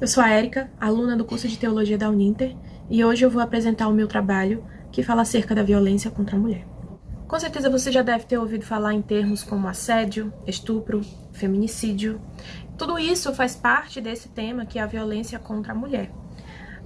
Eu sou a Érica, aluna do curso de Teologia da Uninter, e hoje eu vou apresentar o meu trabalho que fala acerca da violência contra a mulher. Com certeza você já deve ter ouvido falar em termos como assédio, estupro, feminicídio. Tudo isso faz parte desse tema que é a violência contra a mulher.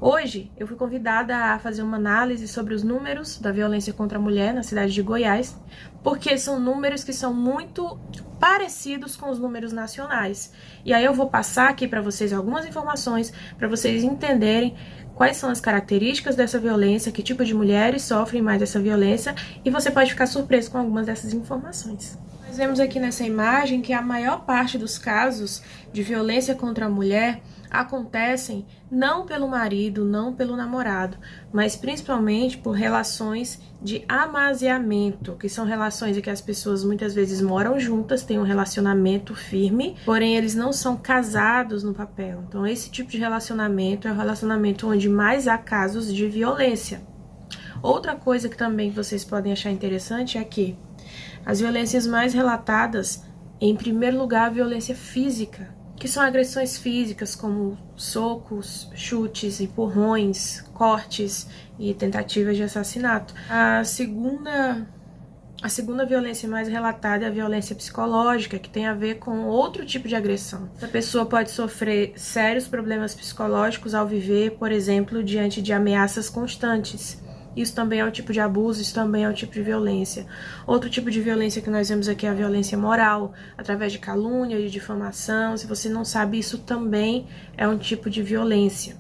Hoje eu fui convidada a fazer uma análise sobre os números da violência contra a mulher na cidade de Goiás, porque são números que são muito parecidos com os números nacionais. E aí eu vou passar aqui para vocês algumas informações para vocês entenderem quais são as características dessa violência, que tipo de mulheres sofrem mais dessa violência, e você pode ficar surpreso com algumas dessas informações. Nós vemos aqui nessa imagem que a maior parte dos casos de violência contra a mulher acontecem não pelo marido, não pelo namorado, mas principalmente por relações de amaziamento, que são relações em que as pessoas muitas vezes moram juntas, têm um relacionamento firme, porém eles não são casados no papel. Então esse tipo de relacionamento é o relacionamento onde mais há casos de violência. Outra coisa que também vocês podem achar interessante é que as violências mais relatadas, em primeiro lugar, a violência física, que são agressões físicas como socos, chutes, empurrões, cortes e tentativas de assassinato. A segunda violência mais relatada é a violência psicológica, que tem a ver com outro tipo de agressão. A pessoa pode sofrer sérios problemas psicológicos ao viver, por exemplo, diante de ameaças constantes. Isso também é um tipo de abuso, isso também é um tipo de violência. Outro tipo de violência que nós vemos aqui é a violência moral, através de calúnia, de difamação. Se você não sabe, isso também é um tipo de violência.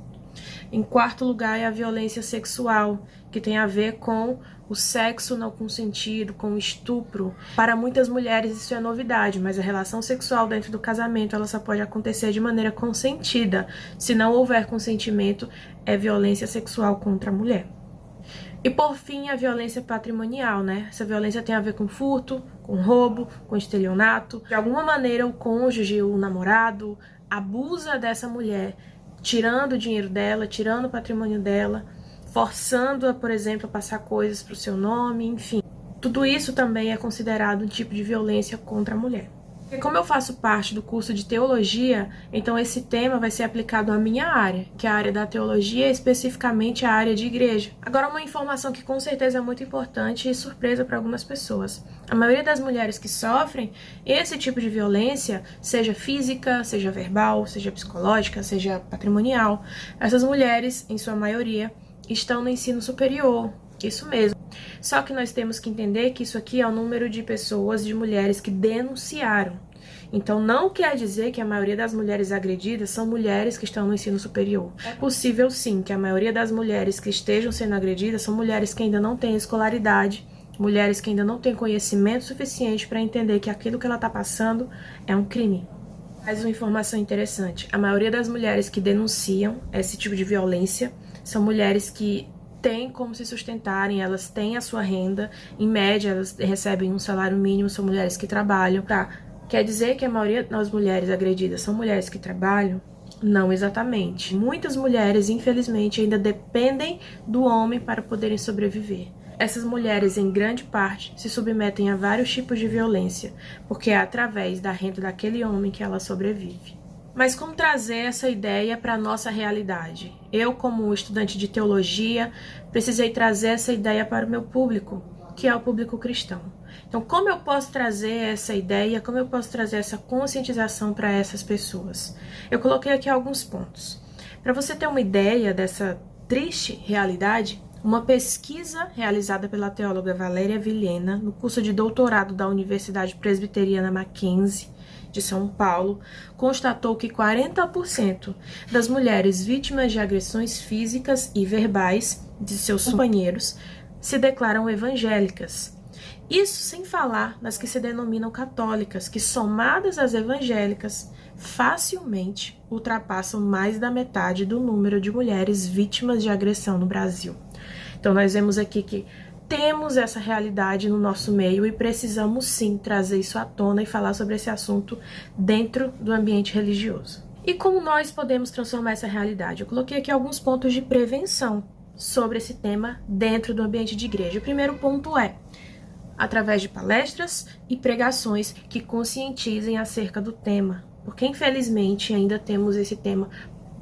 Em quarto lugar é a violência sexual, que tem a ver com o sexo não consentido, com o estupro. Para muitas mulheres isso é novidade, mas a relação sexual dentro do casamento ela só pode acontecer de maneira consentida. Se não houver consentimento, é violência sexual contra a mulher. E por fim, a violência patrimonial, né? Essa violência tem a ver com furto, com roubo, com estelionato. De alguma maneira, o cônjuge, o namorado, abusa dessa mulher, tirando o dinheiro dela, tirando o patrimônio dela, forçando-a, por exemplo, a passar coisas para o seu nome, enfim. Tudo isso também é considerado um tipo de violência contra a mulher. E como eu faço parte do curso de teologia, então esse tema vai ser aplicado à minha área, que é a área da teologia, especificamente a área de igreja. Agora, uma informação que com certeza é muito importante e surpresa para algumas pessoas. A maioria das mulheres que sofrem esse tipo de violência, seja física, seja verbal, seja psicológica, seja patrimonial, essas mulheres, em sua maioria, estão no ensino superior. Isso mesmo. Só que nós temos que entender que isso aqui é o número de pessoas, de mulheres que denunciaram. Então não quer dizer que a maioria das mulheres agredidas são mulheres que estão no ensino superior. É possível sim que a maioria das mulheres que estejam sendo agredidas são mulheres que ainda não têm escolaridade, mulheres que ainda não têm conhecimento suficiente para entender que aquilo que ela está passando é um crime. Mais uma informação interessante: a maioria das mulheres que denunciam esse tipo de violência são mulheres que têm como se sustentarem, elas têm a sua renda, em média elas recebem um salário mínimo, são mulheres que trabalham, tá? Quer dizer que a maioria das mulheres agredidas são mulheres que trabalham? Não exatamente. Muitas mulheres, infelizmente, ainda dependem do homem para poderem sobreviver. Essas mulheres, em grande parte, se submetem a vários tipos de violência, porque é através da renda daquele homem que ela sobrevive. Mas como trazer essa ideia para a nossa realidade? Eu, como estudante de teologia, precisei trazer essa ideia para o meu público, que é o público cristão. Então, como eu posso trazer essa ideia, como eu posso trazer essa conscientização para essas pessoas? Eu coloquei aqui alguns pontos. Para você ter uma ideia dessa triste realidade, uma pesquisa realizada pela teóloga Valéria Vilhena, no curso de doutorado da Universidade Presbiteriana Mackenzie, de São Paulo, constatou que 40% das mulheres vítimas de agressões físicas e verbais de seus companheiros se declaram evangélicas. Isso sem falar nas que se denominam católicas, que somadas às evangélicas, facilmente ultrapassam mais da metade do número de mulheres vítimas de agressão no Brasil. Então nós vemos aqui que temos essa realidade no nosso meio e precisamos sim trazer isso à tona e falar sobre esse assunto dentro do ambiente religioso. E como nós podemos transformar essa realidade? Eu coloquei aqui alguns pontos de prevenção sobre esse tema dentro do ambiente de igreja. O primeiro ponto é através de palestras e pregações que conscientizem acerca do tema, porque infelizmente ainda temos esse tema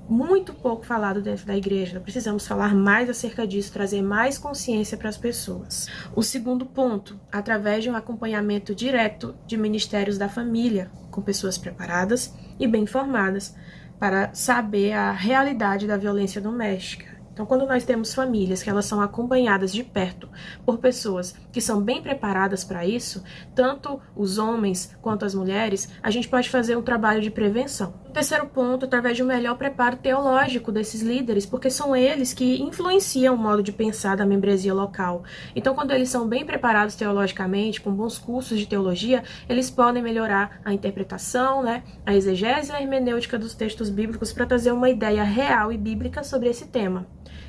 muito pouco falado dentro da igreja. Precisamos falar mais acerca disso, trazer mais consciência para as pessoas. O segundo ponto, através de um acompanhamento direto de ministérios da família, com pessoas preparadas e bem informadas para saber a realidade da violência doméstica. Então, quando nós temos famílias que elas são acompanhadas de perto por pessoas que são bem preparadas para isso, tanto os homens quanto as mulheres, a gente pode fazer um trabalho de prevenção. O terceiro ponto, através de um melhor preparo teológico desses líderes, porque são eles que influenciam o modo de pensar da membresia local. Então, quando eles são bem preparados teologicamente, com bons cursos de teologia, eles podem melhorar a interpretação, a exegese e a hermenêutica dos textos bíblicos para trazer uma ideia real e bíblica sobre esse tema.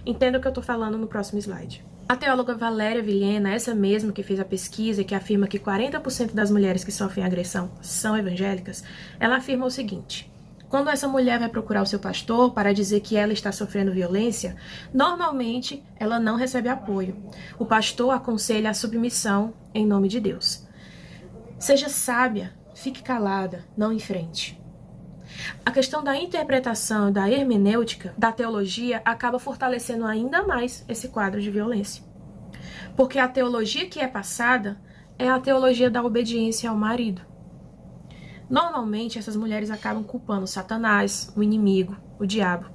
Entenda o que eu estou falando no próximo slide. A teóloga Valéria Vilhena, essa mesma que fez a pesquisa e que afirma que 40% das mulheres que sofrem agressão são evangélicas, ela afirma o seguinte: quando essa mulher vai procurar o seu pastor para dizer que ela está sofrendo violência, normalmente ela não recebe apoio. O pastor aconselha a submissão em nome de Deus. Seja sábia, fique calada, não enfrente. A questão da interpretação e da hermenêutica da teologia acaba fortalecendo ainda mais esse quadro de violência. Porque a teologia que é passada é a teologia da obediência ao marido. Normalmente, essas mulheres acabam culpando Satanás, o inimigo, o diabo.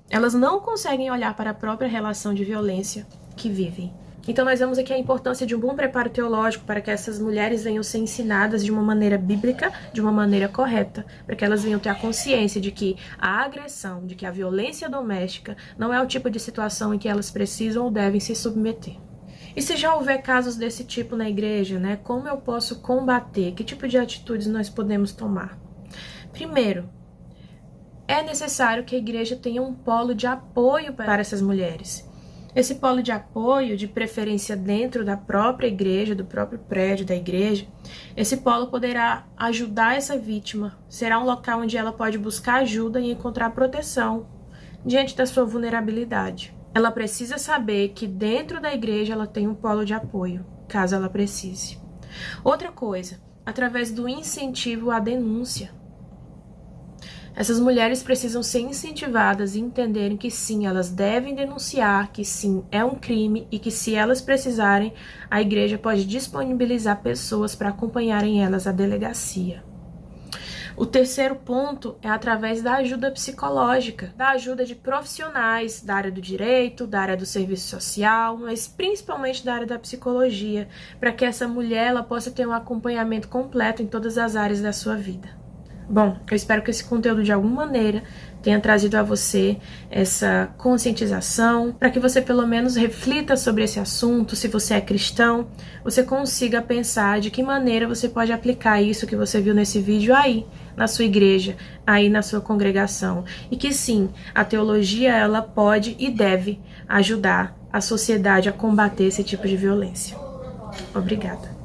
Elas não conseguem olhar para a própria relação de violência que vivem. Então nós vemos aqui a importância de um bom preparo teológico para que essas mulheres venham ser ensinadas de uma maneira bíblica, de uma maneira correta, para que elas venham ter a consciência de que a agressão, de que a violência doméstica não é o tipo de situação em que elas precisam ou devem se submeter. E se já houver casos desse tipo na igreja, como eu posso combater? Que tipo de atitudes nós podemos tomar? Primeiro, é necessário que a igreja tenha um polo de apoio para essas mulheres. Esse polo de apoio, de preferência dentro da própria igreja, do próprio prédio da igreja, esse polo poderá ajudar essa vítima, será um local onde ela pode buscar ajuda e encontrar proteção diante da sua vulnerabilidade. Ela precisa saber que dentro da igreja ela tem um polo de apoio, caso ela precise. Outra coisa, através do incentivo à denúncia. Essas mulheres precisam ser incentivadas e entenderem que sim, elas devem denunciar, que sim, é um crime e que se elas precisarem, a igreja pode disponibilizar pessoas para acompanharem elas à delegacia. O terceiro ponto é através da ajuda psicológica, da ajuda de profissionais da área do direito, da área do serviço social, mas principalmente da área da psicologia, para que essa mulher ela possa ter um acompanhamento completo em todas as áreas da sua vida. Bom, eu espero que esse conteúdo de alguma maneira tenha trazido a você essa conscientização, para que você pelo menos reflita sobre esse assunto. Se você é cristão, você consiga pensar de que maneira você pode aplicar isso que você viu nesse vídeo aí na sua igreja, aí na sua congregação. E que sim, a teologia ela pode e deve ajudar a sociedade a combater esse tipo de violência. Obrigada.